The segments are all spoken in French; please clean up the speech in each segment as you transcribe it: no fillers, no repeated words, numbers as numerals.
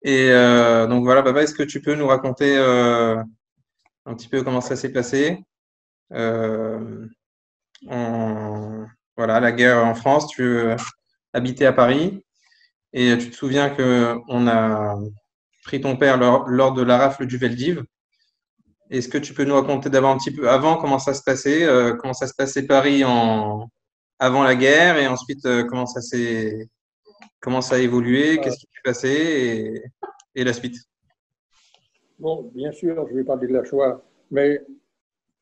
Et donc voilà, papa, est-ce que tu peux nous raconter un petit peu comment ça s'est passé euh, en, voilà, la guerre en France? Tu habitais à Paris et tu te souviens que on a pris ton père lors de la rafle du Veldiv. Est-ce que tu peux nous raconter d'abord un petit peu avant comment ça se passait Paris avant la guerre et ensuite comment ça a évolué, Euh, qu'est-ce qui s'est passé et la suite. bon, bien sûr, je vais parler de la Shoah, mais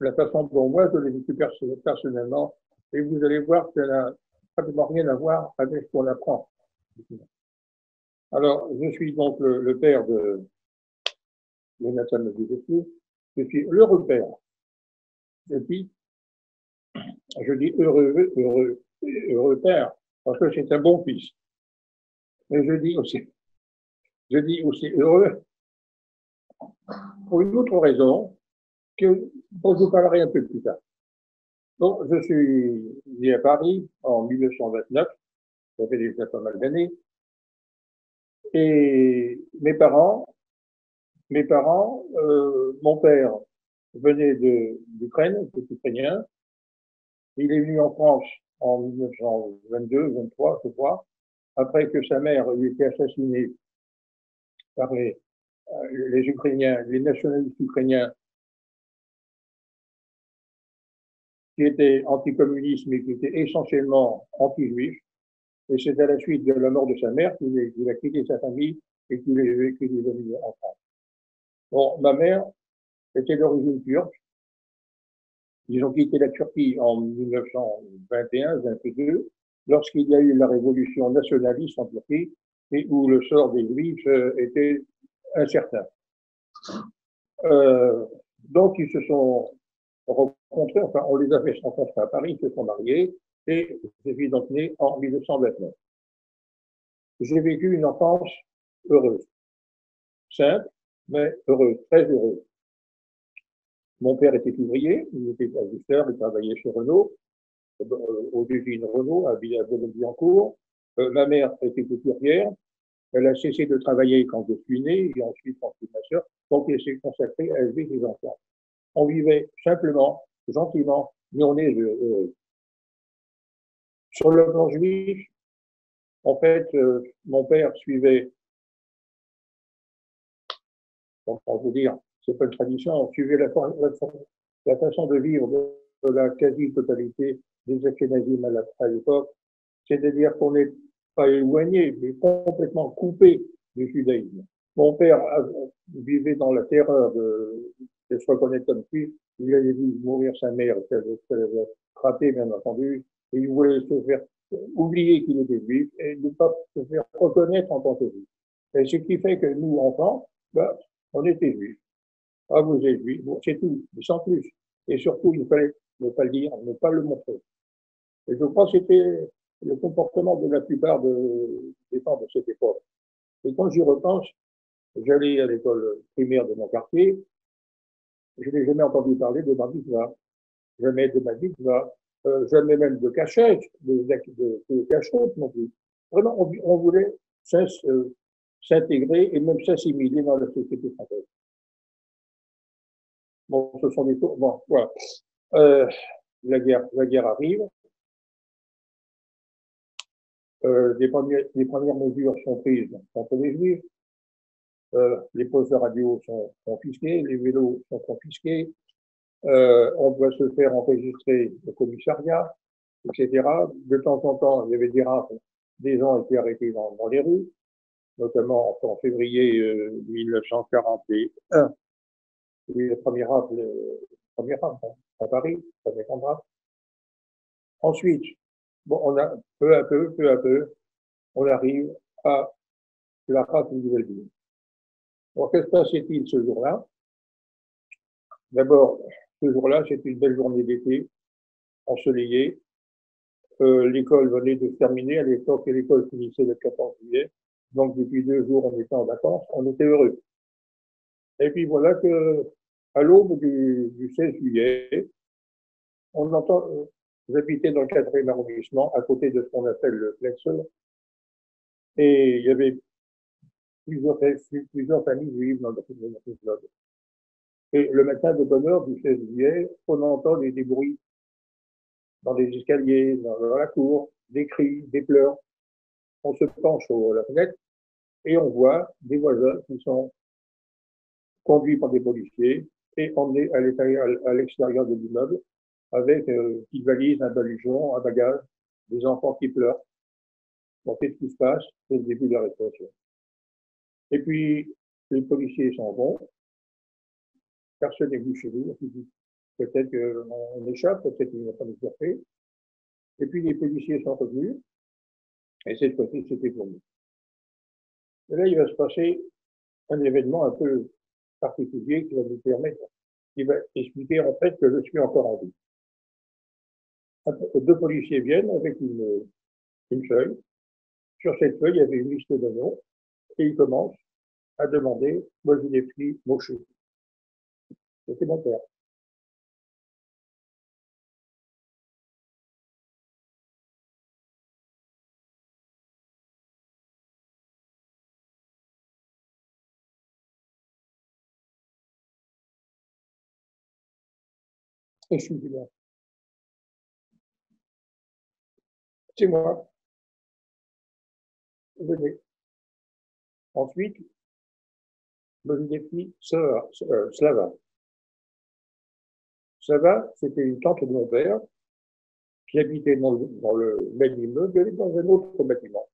la façon dont moi je l'ai vécu personnellement, et vous allez voir qu'elle n'a pratiquement rien à voir avec ce qu'on apprend. Alors, je suis donc le père de Nathan Moussetti. Je suis l'heureux père. Et puis, je dis heureux père, parce que c'est un bon fils. Mais je dis aussi heureux pour une autre raison dont je vous parlerai un peu plus tard. Donc, je suis né à Paris en 1929, ça fait déjà pas mal d'années, et mon père venait d'Ukraine, il était ukrainien, il est venu en France en 1922-23, je crois, après que sa mère ait été assassinée par les Ukrainiens, les nationalistes ukrainiens qui étaient anticommunistes mais qui étaient essentiellement anti-juifs. Et c'est à la suite de la mort de sa mère qu'il a quitté sa famille et qu'il est venu en France. Bon, ma mère était d'origine turque. Ils ont quitté la Turquie en 1921-22, lorsqu'il y a eu la révolution nationaliste en Turquie et où le sort des Juifs était incertain. Euh, donc, ils se sont rencontrés, enfin, on les a fait se rencontrer à Paris, ils se sont mariés et je suis donc né en 1929. J'ai vécu une enfance heureuse, simple, mais heureuse, très heureuse. Mon père était ouvrier, il était ajusteur, il travaillait chez Renault, aux usines Renault, à Boulogne-Billancourt. Ma mère était couturière, elle a cessé de travailler quand je suis né, et ensuite quand je suis ma soeur, donc elle s'est consacrée à élever ses enfants. On vivait simplement, gentiment, mais on est heureux. Sur le plan juif, en fait, mon père suivait, comment vous dire, c'est pas une tradition, on suivait la façon de vivre de la quasi-totalité des Ashkénazim à l'époque, c'est-à-dire qu'on n'est pas éloigné, mais complètement coupé du judaïsme. Mon père vivait dans la terreur de se reconnaître comme juif. Il avait vu mourir sa mère, qu'elle avait frappé, bien entendu, et il voulait se faire oublier qu'il était juif et ne pas se faire reconnaître en tant que juif. Et ce qui fait que nous, enfants, ben, on était juifs. Ah, vous êtes juif, bon, c'est tout, mais sans plus. Et surtout, il fallait ne pas le dire, ne pas le montrer. Et je crois que c'était le comportement de la plupart des gens de cette époque. Et quand j'y repense, j'allais à l'école primaire de mon quartier, je n'ai jamais entendu parler de bar mitzvah, jamais de bar mitzvah, jamais même de cachette, de cachette non plus. Vraiment, on voulait s'intégrer et même s'assimiler dans la société française. Bon, ce sont des tours. Bon, voilà. Euh, la guerre arrive. Les premières mesures sont prises contre les Juifs. Les postes de radio sont confisqués, les vélos sont confisqués. On doit se faire enregistrer au commissariat, etc. De temps en temps, il y avait des rafles, des gens étaient arrêtés dans les rues, notamment en février 1941. Oui, le premier rafle à Paris, le premier grand rafle. Ensuite, bon, on a peu à peu, on arrive à la rafle du Veldiv. Alors, que se passait-il ce jour-là? D'abord, ce jour-là, c'était une belle journée d'été, ensoleillée. L'école venait de se terminer. À l'époque, l'école finissait le 14 juillet. Donc, depuis 2 jours, on était en vacances. On était heureux. Et puis, voilà que, à l'aube du 16 juillet, on entend, j'habitais dans le 4e arrondissement, à côté de ce qu'on appelle le Plexel. Et il y avait plusieurs familles juives dans l'immeuble. Et le matin de bonne heure du 16 juillet, on entend des bruits dans les escaliers, dans la cour, des cris, des pleurs. On se penche à la fenêtre et on voit des voisins qui sont conduits par des policiers et emmenés à l'extérieur de l'immeuble avec une petite valise, un baluchon, un bagage, des enfants qui pleurent. On sait ce qui se passe, c'est le début de l'arrestation. Et puis, les policiers s'en vont, personne n'est venu chez nous, peut-être qu'on échappe, peut-être qu'il n'a pas nous chercher. Et puis, les policiers sont revenus, et cette fois-ci, c'était pour nous. Et là, il va se passer un événement un peu particulier qui va nous permettre, qui va expliquer en fait que je suis encore en vie. Deux policiers viennent avec une feuille. Sur cette feuille, il y avait une liste de noms et ils commencent à demander Mojdeh Moshe. C'était mon père. Et je suis dit, c'est moi, venez. Ensuite, Mojdeh Slava. Slava, c'était une tante de mon père qui habitait dans le même immeuble, mais dans un autre bâtiment.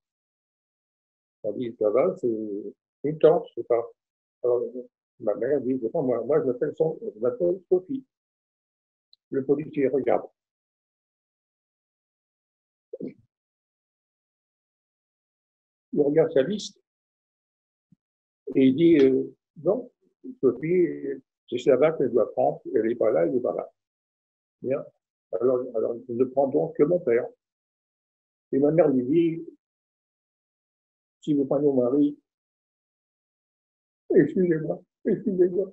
On dit Slava, c'est une tante, c'est pas. Alors, ma mère dit, c'est pas moi, je m'appelle Sophie. Le policier regarde. Il regarde sa liste et il dit non, Sophie, c'est Slava que je dois prendre, elle n'est pas là, elle n'est pas là. Bien. Alors, je ne prends donc que mon père. Et ma mère lui dit, si vous prenez mon mari, excusez-moi, excusez-moi.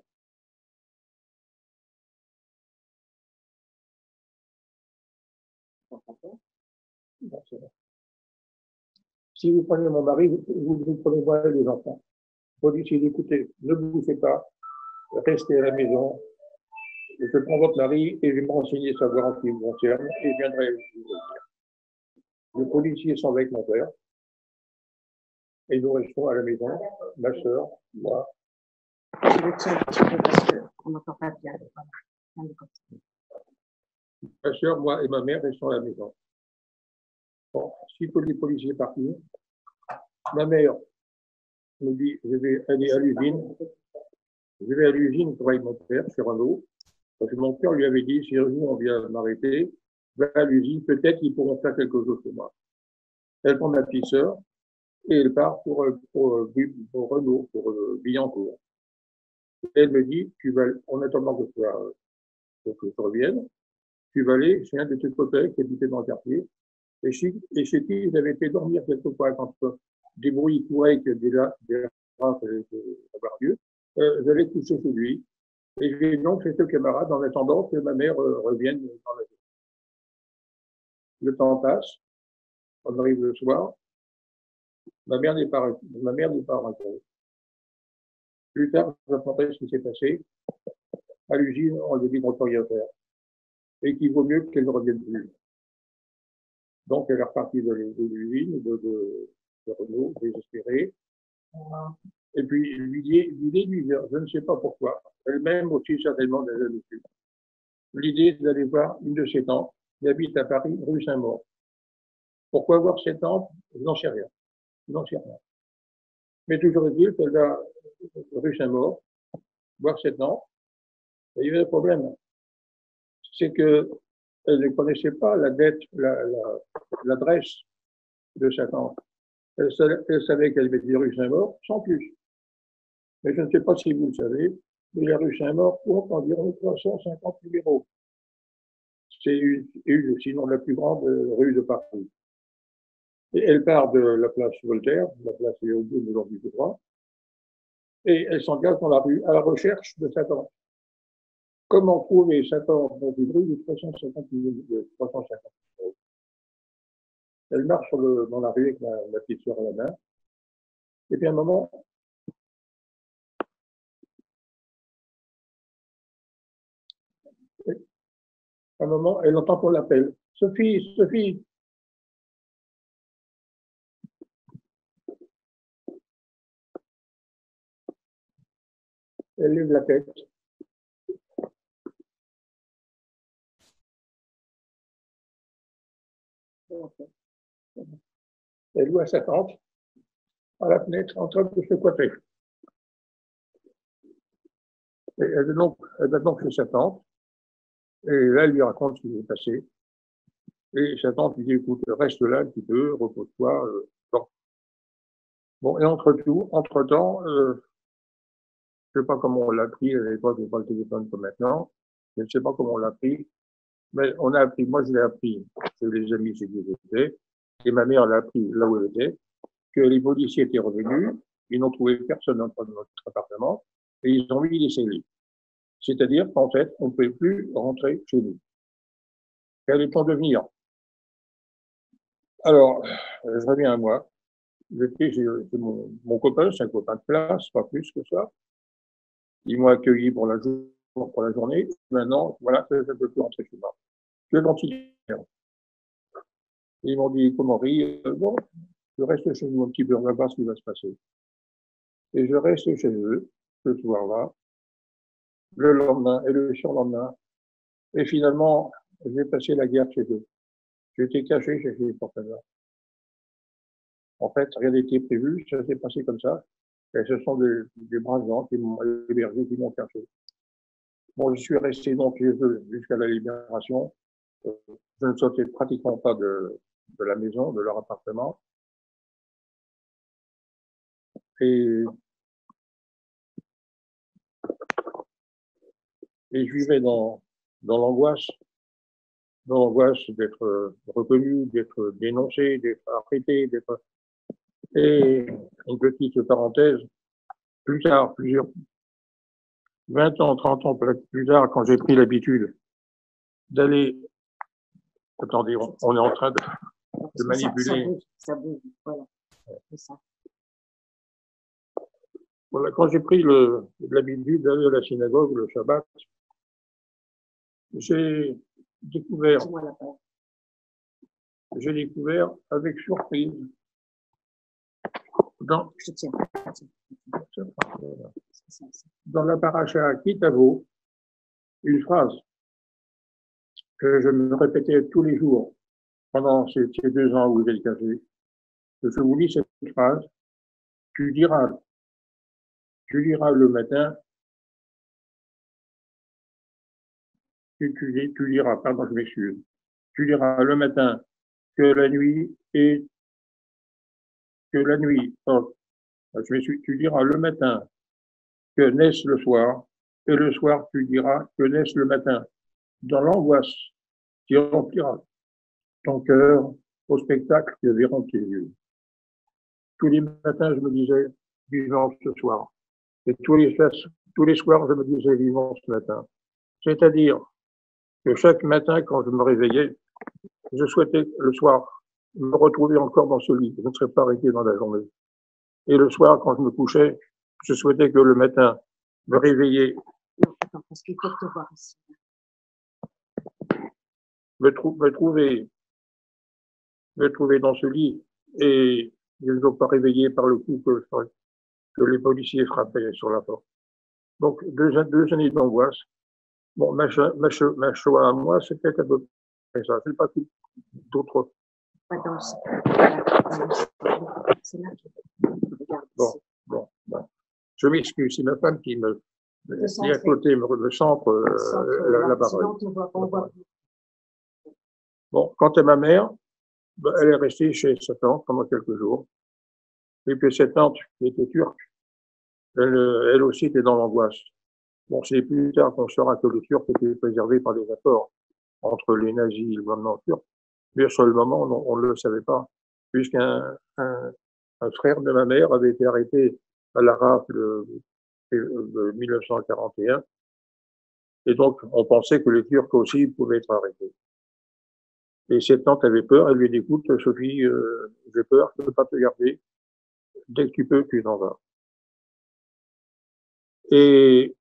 Si vous prenez mon mari, vous prenez moi et les enfants. Policier, écoutez, ne bougez pas, restez à la maison, je prends votre mari et je vais me renseigner, savoir en ce qui vous concerne, et je viendrai vous dire. Le policier s'en va avec mon père, et nous restons à la maison, ma soeur, moi. Ma soeur, moi et ma mère restons à la maison. Bon, si les policiers partent, ma mère me dit, je vais aller à l'usine. Je vais à l'usine pour avec mon père, chez Renault, parce que mon père lui avait dit, si on vient m'arrêter, va à l'usine, peut-être qu'ils pourront faire quelque chose pour moi. Elle prend ma petite sœur et elle part pour Renault, pour Billancourt. Elle me dit, en attendant que je revienne, tu vas aller chez un de tes copains qui habitait dans le quartier, et chez qui ils avaient fait dormir quelquefois quand des bruits couraient que des rats allaient avoir lieu. J'allais coucher chez lui. Et je vais donc chez ce camarade en attendant que ma mère revienne dans la vie. Le temps passe, on arrive le soir, ma mère n'est pas rentrée. Plus tard, j'apprendrai ce qui s'est passé. À l'usine, on lui dit qu'on ne peut rien faire. Et qu'il vaut mieux qu'elle ne revienne plus. Donc, elle est repartie de l'usine, de Renault, désespérée. Et puis, l'idée lui vient, je ne sais pas pourquoi. Elle-même aussi, certainement, n'a jamais pu. L'idée d'aller voir une de ses tantes qui habite à Paris, rue Saint-Maur. Pourquoi voir ses tantes? Je n'en sais rien. Je n'en sais rien. Mais toujours est-il qu'elle va rue Saint-Maur voir ses tantes. Et il y avait un problème. C'est qu'elle ne connaissait pas l'adresse de sa tante. Elle savait qu'elle était rue Saint-Maur, sans plus. Mais je ne sais pas si vous le savez, mais la rue Saint-Maur compte environ 350 numéros. C'est sinon la plus grande rue de Paris. Et elle part de la place Voltaire, la place Léopold aujourd'hui du droit, et elle s'engage dans la rue à la recherche de sa tante. Comment trouver sa tante dans une rue de 350 euros? Elle marche dans la rue avec ma petite soeur à la main, et puis à un moment, À un moment, elle entend qu'on l'appelle. Sophie, Sophie. Elle lève la tête. Elle voit sa tante à la fenêtre en train de se coiffer. Et elle va donc chez sa tante. Et là, elle lui raconte ce qui s'est passé. Et sa tante lui dit, écoute, reste là un petit peu, repose-toi. Bon. Bon, et entre-temps, je ne sais pas comment on l'a pris, à l'époque, il n'y avait pas le téléphone comme maintenant. Je ne sais pas comment on l'a pris, mais on a appris, moi je l'ai appris chez les amis chez qui j'étais, et ma mère l'a appris là où elle était, que les policiers étaient revenus, ils n'ont trouvé personne dans notre appartement, et ils ont mis les scellés. C'est-à-dire qu'en fait, on ne pouvait plus rentrer chez nous. Quel est ton devenir? Alors, je reviens à moi. J'étais chez mon copain, c'est un copain de classe, pas plus que ça. Ils m'ont accueilli pour la journée. Maintenant, voilà, je ne peux plus rentrer chez moi. Je continue. Ils m'ont dit, comment rire, bon, je reste chez nous un petit peu, on va voir ce qui va se passer. Et je reste chez eux, ce soir-là, le lendemain et le surlendemain. Et finalement, j'ai passé la guerre chez eux. J'étais caché chez les porte-avions. En fait, rien n'était prévu, ça s'est passé comme ça. Et ce sont des braves gens qui m'ont hébergé, qui m'ont caché. Bon, je suis resté donc chez eux jusqu'à la libération. Je ne sortais pratiquement pas de la maison, de leur appartement. Et je vivais dans l'angoisse d'être reconnu, d'être dénoncé, d'être arrêté, d'être. Et une petite parenthèse, plus tard, 20 ans, 30 ans plus tard, quand j'ai pris l'habitude d'aller, attendez, on est en train de manipuler. Ça bouge, voilà. C'est ça. Voilà, quand j'ai pris l'habitude d'aller à la synagogue le Shabbat, j'ai découvert avec surprise dans la paracha Kitavo une phrase que je me répétais tous les jours pendant ces 2 ans où j'ai caché. Je vous lis cette phrase. Tu diras le matin, tu diras, pardon, je m'excuse. Tu diras le matin que la nuit, tu diras le matin que naisse le soir, et le soir tu diras que naisse le matin, dans l'angoisse qui remplira ton cœur au spectacle que verront tes yeux. Tous les matins, je me disais, vivons ce soir. Et tous les soirs, je me disais, vivons ce matin. C'est-à-dire que chaque matin, quand je me réveillais, je souhaitais le soir me retrouver encore dans ce lit. Je ne serais pas arrêté dans la journée. Et le soir, quand je me couchais, je souhaitais que le matin, me réveiller. Non, attends, parce qu'il faut te voir ici. Me trouver dans ce lit et je ne veux pas réveiller par le coup que les policiers frappaient sur la porte. Donc, 2 années d'angoisse. Bon, ma Shoah à moi, c'était à peu près ça. C'est pas tout d'autres. C'est là que regarde. Bon. Je m'excuse, c'est ma femme qui est à côté, me centre la parole. Bon, quant à ma mère, elle est restée chez sa tante pendant quelques jours. Et puis cette tante, qui était turque, elle aussi était dans l'angoisse. Bon, c'est plus tard qu'on saura que les Turcs étaient préservés par des accords entre les nazis et le gouvernement turc. Mais sur le moment, on ne le savait pas, puisqu'un frère de ma mère avait été arrêté à la rafle de 1941. Et donc, on pensait que les Turcs aussi pouvaient être arrêtés. Et cette tante avait peur, elle lui dit, écoute, Sophie, j'ai peur, je ne peux pas te garder. Dès que tu peux, tu t'en vas. Et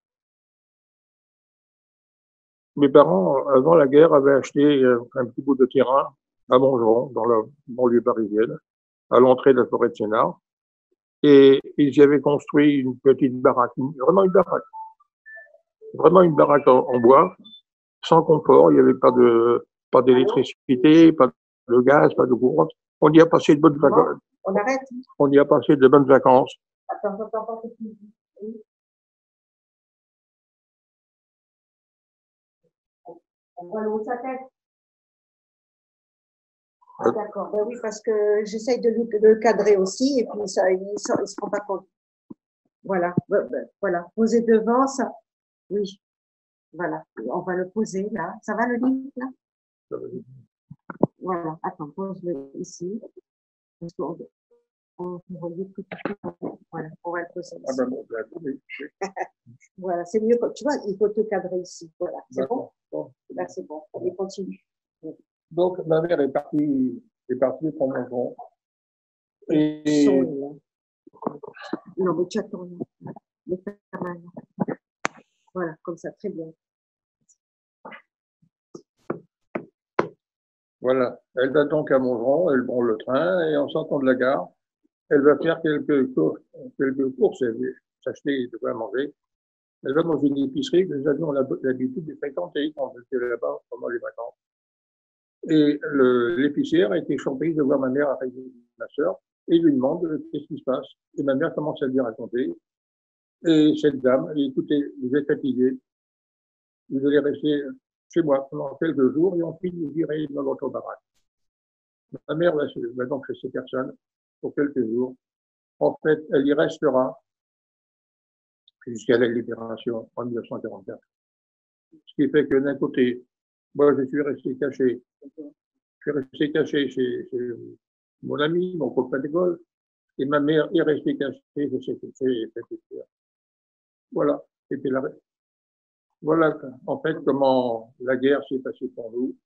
Mes parents, avant la guerre, avaient acheté un petit bout de terrain à Montgeron, dans la banlieue parisienne, à l'entrée de la forêt de Sénart. Et ils y avaient construit une petite baraque, vraiment une baraque. Vraiment une baraque en bois, sans confort. Il n'y avait pas d'électricité, pas de gaz, pas de courant. On y a passé de bonnes vacances. On arrête. On y a passé de bonnes vacances. Attends, j'entends pas ce que tu dis. Oui. On voit le haut de sa tête. Ah, d'accord. Ben oui, parce que j'essaye de le cadrer aussi, et puis ça, il ne se rend pas compte. Voilà. Voilà. Poser devant, ça. Oui. Voilà. On va le poser là. Ça va le livre là? Voilà. Attends, pose-le ici. Parce qu'on relie tout. Voilà. On va le poser ici. Ah ben bon, oui. Voilà. C'est mieux. Tu vois, il faut te cadrer ici. Voilà. C'est bon? Bon. Là, c'est bon. Allez, continue. Donc, ma mère est partie pour Montgeron. Et Son, là. Non, mais tu attends. Mais pas mal. Voilà, comme ça, très bien. voilà, elle va donc à Montgeron, elle prend le train et en sortant de la gare, elle va faire quelques courses, elle va s'acheter de quoi manger. Elle va dans une épicerie que nous avions l'habitude de fréquenter quand on était là-bas pendant les vacances. Et l'épicière a été surprise de voir ma mère arriver, ma sœur, et lui demande qu'est-ce qui se passe. Et ma mère commence à lui raconter. Et cette dame, écoutez, vous êtes fatigué, vous allez rester chez moi pendant quelques jours et ensuite vous irez dans votre baraque. Ma mère va donc chez ces personnes pour quelques jours. En fait, elle y restera jusqu'à la libération en 1944. Ce qui fait que d'un côté, moi je suis resté caché. Je suis resté caché chez mon ami, mon copain d'école, et ma mère est restée cachée chez cette épicerie. Voilà, c'était voilà en fait comment la guerre s'est passée pour nous.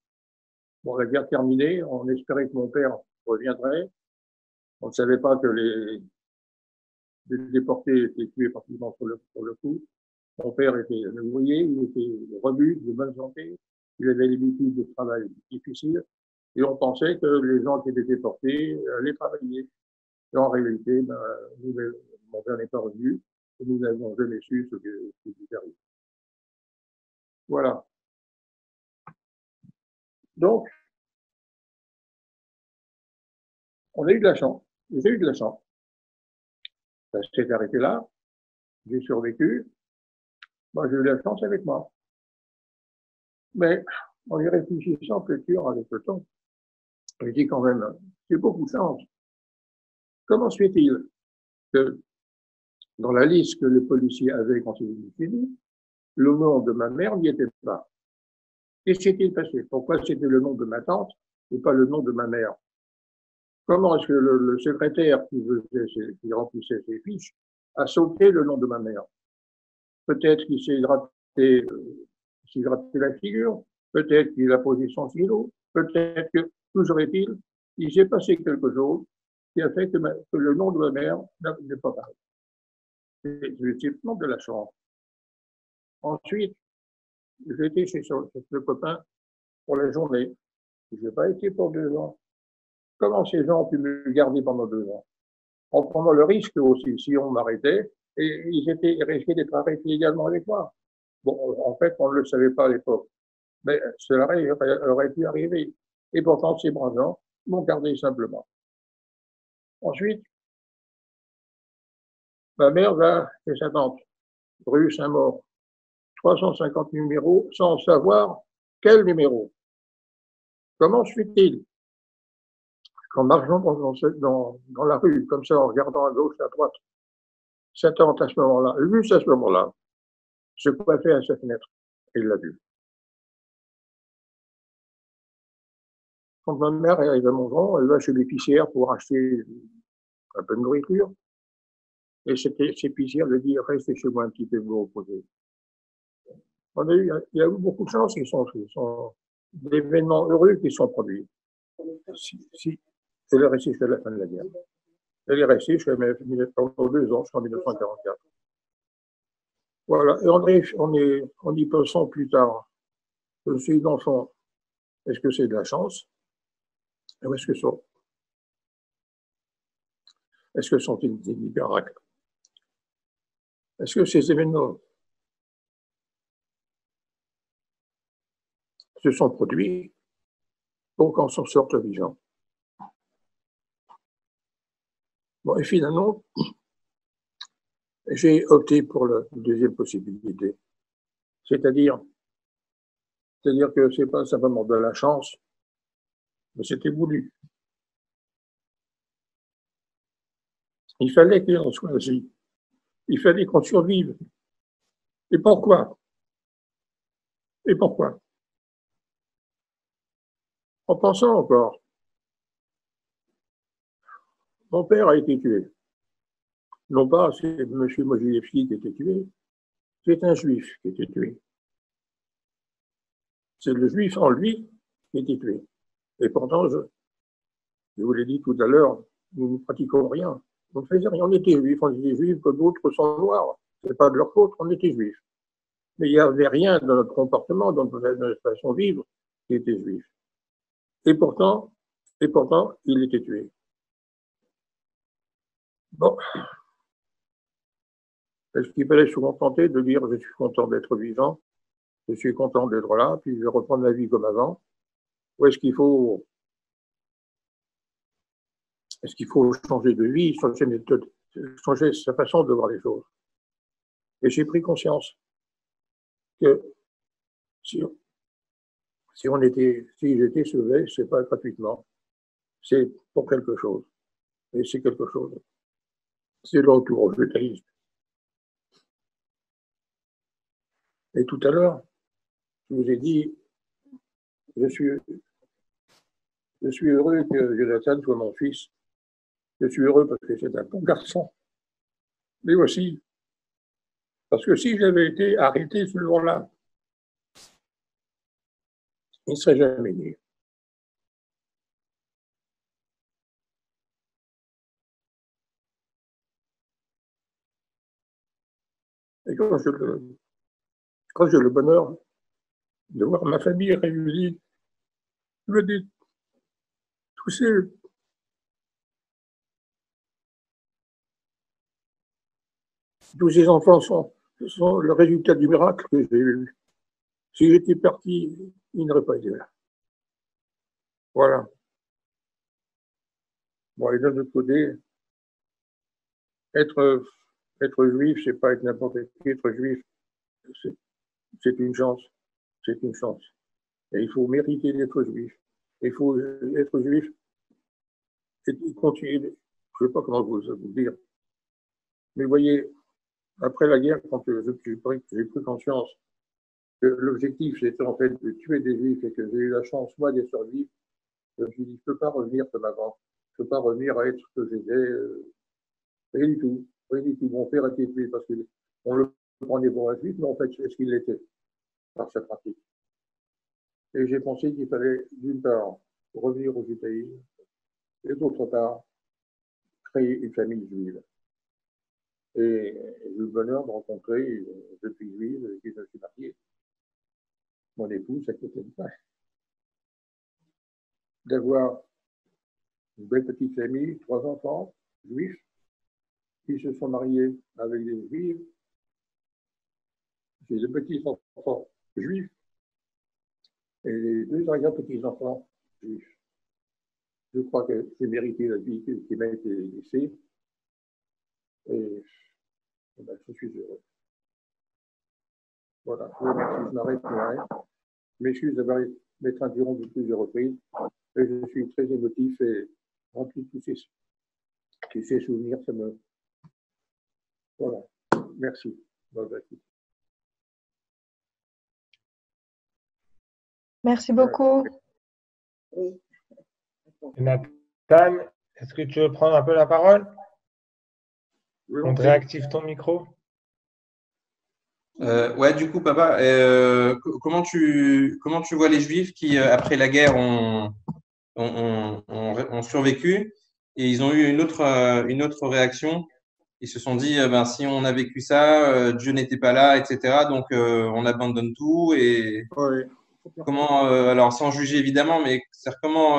Bon, la guerre terminée, on espérait que mon père reviendrait. On ne savait pas que les déportés étaient tués pratiquement sur le coup. Mon père était un ouvrier, il était robuste, de bonne santé, il avait l'habitude de travail difficile, et on pensait que les gens qui étaient déportés allaient travailler. Et en réalité, mon père n'est pas revenu, et nous n'avons jamais su ce qui lui arrive. Voilà. Donc, on a eu de la chance. J'ai eu de la chance. Ça s'est arrêté là. J'ai survécu. Moi, j'ai eu de la chance avec moi. Mais en y réfléchissant plus tard avec le temps, je dis quand même, j'ai beaucoup de chance. Comment se fait-il que dans la liste que les policiers avaient quand ils étaient fini, le nom de ma mère n'y était pas? Qu'est-ce qui s'est-il passé? Pourquoi c'était le nom de ma tante et pas le nom de ma mère? Comment est-ce que le secrétaire qui remplissait ses fiches a sauté le nom de ma mère? Peut-être qu'il s'est gratté la figure, peut-être qu'il a posé son stylo, peut-être que, toujours est-il, il s'est passé quelque chose qui a fait que le nom de ma mère n'est pas pareil. C'est effectivement de la chance. Ensuite, j'ai été chez le copain pour la journée. Je n'ai pas été pour 2 ans. Comment ces gens ont pu me garder pendant 2 ans? En prenant le risque aussi, si on m'arrêtait, et ils risquaient d'être arrêtés également avec moi. Bon, en fait, on ne le savait pas à l'époque, mais cela aurait pu arriver. Et pourtant, ces braves gens m'ont gardé simplement. Ensuite, ma mère va chez sa tante, rue Saint-Maur, 350 numéros, sans savoir quel numéro. Comment se fait-il qu'en marchant dans la rue, comme ça, en regardant à gauche, à droite, sa tante à ce moment-là, juste à ce moment-là, se coiffait à sa fenêtre. Il l'a vu. Quand ma mère arrive à Montgeron, elle va chez l'épicière pour acheter un peu de nourriture. Et cette épicière lui dit, restez chez moi un petit peu, vous reposer. Il y a eu beaucoup de chance, ce sont des événements heureux qui sont produits. Si, elle est restée jusqu'à la fin de la guerre. Elle est restée pendant 2 ans, jusqu'en 1944. Voilà, et on y pensant plus tard. Je suis d'enfant. Est-ce que c'est de la chance? Ou est-ce que ce sont des miracles? Est-ce que ces événements se sont produits pour qu'on s'en sorte vivant? Bon, et finalement, j'ai opté pour la deuxième possibilité, c'est-à-dire que ce n'est pas simplement de la chance, mais c'était voulu. Il fallait qu'on soit ainsi. Il fallait qu'on survive. Et pourquoi? Et pourquoi? En pensant encore, mon père a été tué. Non pas c'est M. Mojilevski qui a été tué, c'est un juif qui a été tué. C'est le juif en lui qui a été tué. Et pourtant, je vous l'ai dit tout à l'heure, nous ne pratiquons rien. On ne faisait rien, on était juifs que d'autres sont noirs. Ce n'est pas de leur faute, on était juifs. Mais il n'y avait rien dans notre comportement, dans notre façon de vivre, qui était juif. Et pourtant, il était tué. Bon. Est-ce qu'il fallait se contenter de dire je suis content d'être vivant, je suis content d'être là, puis je vais reprendre ma vie comme avant? Ou est-ce qu'il faut changer de vie, changer de méthode, changer sa façon de voir les choses? Et j'ai pris conscience que si j'étais sauvé, c'est pas gratuitement, c'est pour quelque chose. Et c'est quelque chose. C'est le retour au judaïsme. Et tout à l'heure, je vous ai dit, je suis heureux que Jonathan soit mon fils. Je suis heureux parce que c'est un bon garçon. Mais aussi, parce que si j'avais été arrêté ce jour-là, il ne serait jamais né. Et quand j'ai le bonheur de voir ma famille réunie, je me dis, tous ces enfants sont le résultat du miracle que j'ai eu. Si j'étais parti, ils n'auraient pas été là. Voilà. Bon, et d'un autre côté, être juif, c'est pas être n'importe qui. Être juif, c'est une chance. C'est une chance. Et il faut mériter d'être juif. Il faut être juif et continuer. Je ne sais pas comment vous dire. Mais vous voyez, après la guerre, quand j'ai pris conscience que l'objectif, c'était en fait de tuer des juifs et que j'ai eu la chance, moi, d'être survivre, je me suis dit, je ne peux pas revenir comme avant. Je ne peux pas revenir à être ce que j'étais. Rien du tout. Rien du tout. Mon père a été tué parce qu'on le prenait pour un juif, mais en fait, c'est ce qu'il l'était par sa pratique. Et j'ai pensé qu'il fallait, d'une part, revenir au judaïsme, et d'autre part, créer une famille juive. Et j'ai eu le bonheur de rencontrer une jeune fille juive avec qui je suis marié. Mon épouse, à côté de ça. D'avoir une belle petite famille, 3 enfants juifs, qui se sont mariés avec des juifs. J'ai 2 petits-enfants juifs et les 2 arrière-petits-enfants juifs. Je crois que j'ai mérité la vie qui m'a été laissée et ben, je suis heureux. Voilà, je vous remercie, je m'arrête là. Je m'excuse d'avoir m'être interrompu plusieurs reprises et je suis très émotif et rempli de tous ces souvenirs. Voilà, merci. Merci beaucoup. Oui. Nathan, est-ce que tu veux prendre un peu la parole? Oui, On te réactive ton micro. Ouais, du coup, papa, comment tu vois les Juifs qui, après la guerre, ont survécu et ils ont eu une autre réaction. Ils se sont dit, ben, si on a vécu ça, Dieu n'était pas là, etc. Donc, on abandonne tout. Et oui. comment alors sans juger évidemment, mais comment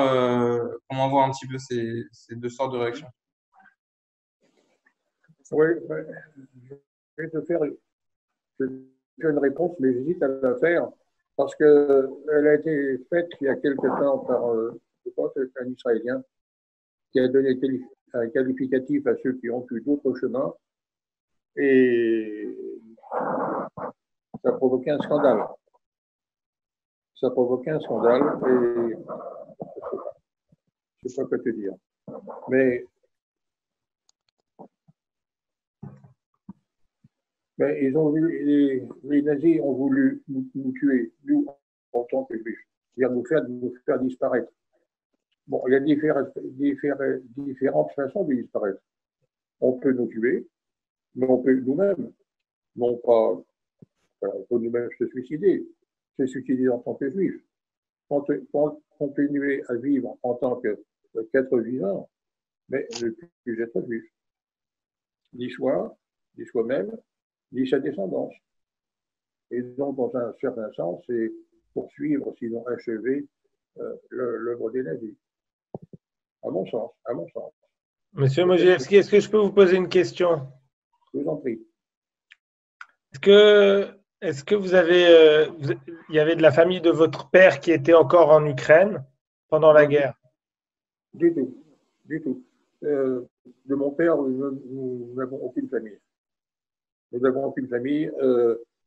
voir un petit peu ces deux sortes de réactions? Oui, je vais te faire une réponse, mais j'hésite à la faire parce qu'elle a été faite il y a quelque temps par, je pense, un Israélien qui a donné un qualificatif à ceux qui ont eu d'autres chemins et ça a provoqué un scandale. Ça a provoqué un scandale et je ne sais pas quoi te dire. Mais ils ont les nazis ont voulu nous tuer, nous, en tant que juifs, c'est-à-dire nous faire disparaître. Bon, il y a différentes façons de disparaître. On peut nous tuer, mais on peut nous-mêmes, non pas, on peut nous-mêmes se suicider en tant que juif. Continuer à vivre en tant qu'être vivant, mais ne plus être juif. Ni soi-même, ni sa descendance. Et donc, dans un certain sens, c'est poursuivre, sinon achever, l'œuvre des nazis. À mon sens, à mon sens. Monsieur Mogievski, est-ce que je peux vous poser une question? Je vous en prie. Est-ce que vous avez, il y avait de la famille de votre père qui était encore en Ukraine pendant la guerre? Du tout, du tout. De mon père, nous n'avons aucune famille. Nous n'avons aucune famille.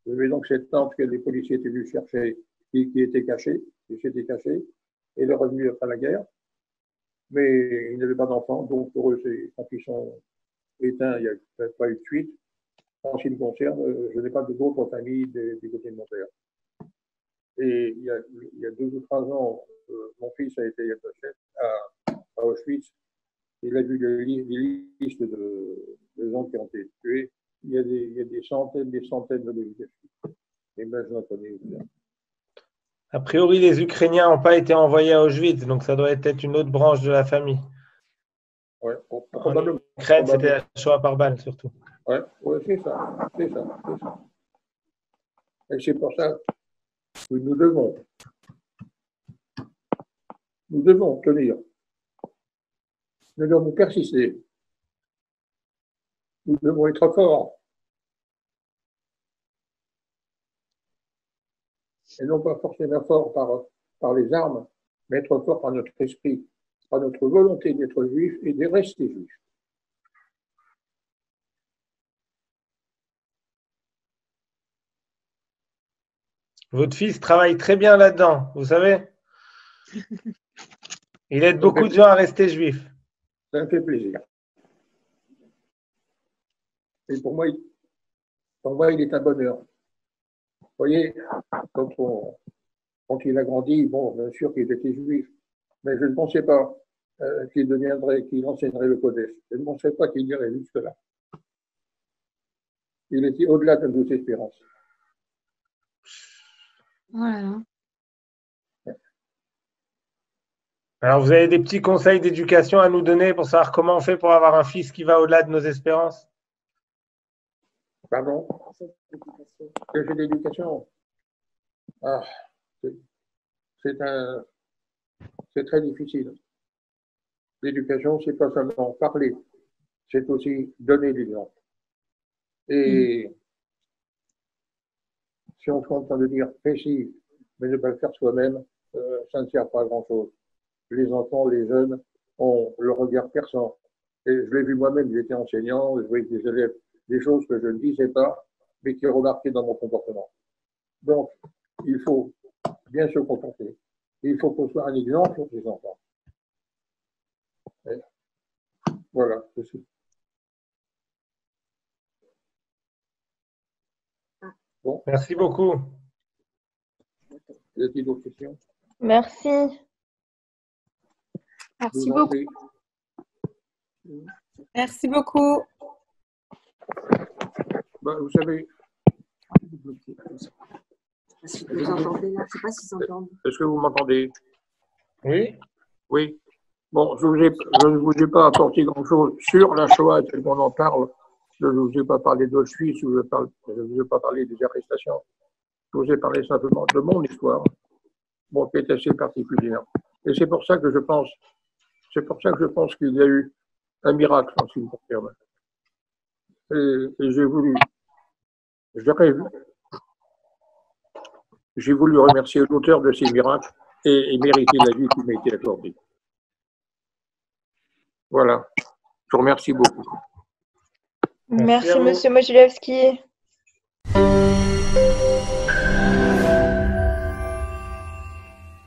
J'avais donc cette tante que les policiers étaient venus chercher, qui était cachée, qui s'était cachée. Elle est revenue après la guerre. Mais ils n'avaient pas d'enfants, donc pour eux, quand ils sont éteints, il n'y a pas eu de suite. En ce qui me concerne, je n'ai pas d'autres familles du côté de mon père. Et il y a 2 ou 3 ans, mon fils a été à Auschwitz. Il a vu les listes de gens qui ont été tués. Il y a des centaines de milliers. Et ben, je n'en connais bien. A priori, les Ukrainiens n'ont pas été envoyés à Auschwitz, donc ça doit être une autre branche de la famille. Ouais, probablement. En Ukraine, c'était la Shoah par balle, surtout. Ouais, c'est ça. Et c'est pour ça que nous devons tenir. Nous devons persister. Nous devons être forts. Et non pas forcément forts par les armes, mais être forts par notre esprit, par notre volonté d'être juif et de rester juif. Votre fils travaille très bien là-dedans, vous savez. Il aide beaucoup de gens à rester juifs. Ça me fait plaisir. Et pour moi, il est un bonheur. Vous voyez, quand il a grandi, bon, bien sûr qu'il était juif, mais je ne pensais pas qu'il enseignerait le Kodesh. Je ne pensais pas qu'il irait jusque-là. Il était au-delà de nos espérances. Voilà. Alors, vous avez des petits conseils d'éducation à nous donner pour savoir comment on fait pour avoir un fils qui va au-delà de nos espérances? Pardon? Que j'ai d'éducation? Ah, c'est très difficile. L'éducation, c'est pas seulement parler, c'est aussi donner l'exemple. Et si on se contente de dire précis, mais ne pas le faire soi-même, ça ne sert pas à grand-chose. Les enfants, les jeunes ont le regard perçant. Et je l'ai vu moi-même, j'étais enseignant, je voyais des élèves, des choses que je ne disais pas, mais qui remarquaient dans mon comportement. Donc, il faut bien se comporter. Il faut qu'on soit un exemple pour les enfants. Et voilà, c'est tout. Bon. Merci beaucoup. Y a-t-il d'autres questions? Merci. Merci beaucoup. Merci beaucoup. Bah, vous savez. Vous entendez là? Je ne sais pas s'ils entendent. Est-ce que vous m'entendez? Oui. Oui. Bon, je ne vous ai pas apporté grand-chose sur la Shoah, tel qu'on en parle. Je ne vous ai pas parlé d'Auschwitz, je ne vous ai pas parlé des arrestations. Je vous ai parlé simplement de mon histoire. bon, qui est assez particulière. Et c'est pour ça que je pense qu'il y a eu un miracle en ce qui me concerne. Et j'ai voulu remercier l'auteur de ces miracles et mériter la vie qui m'a été accordée. Voilà. Je vous remercie beaucoup. Merci, à vous. Monsieur Modulewski.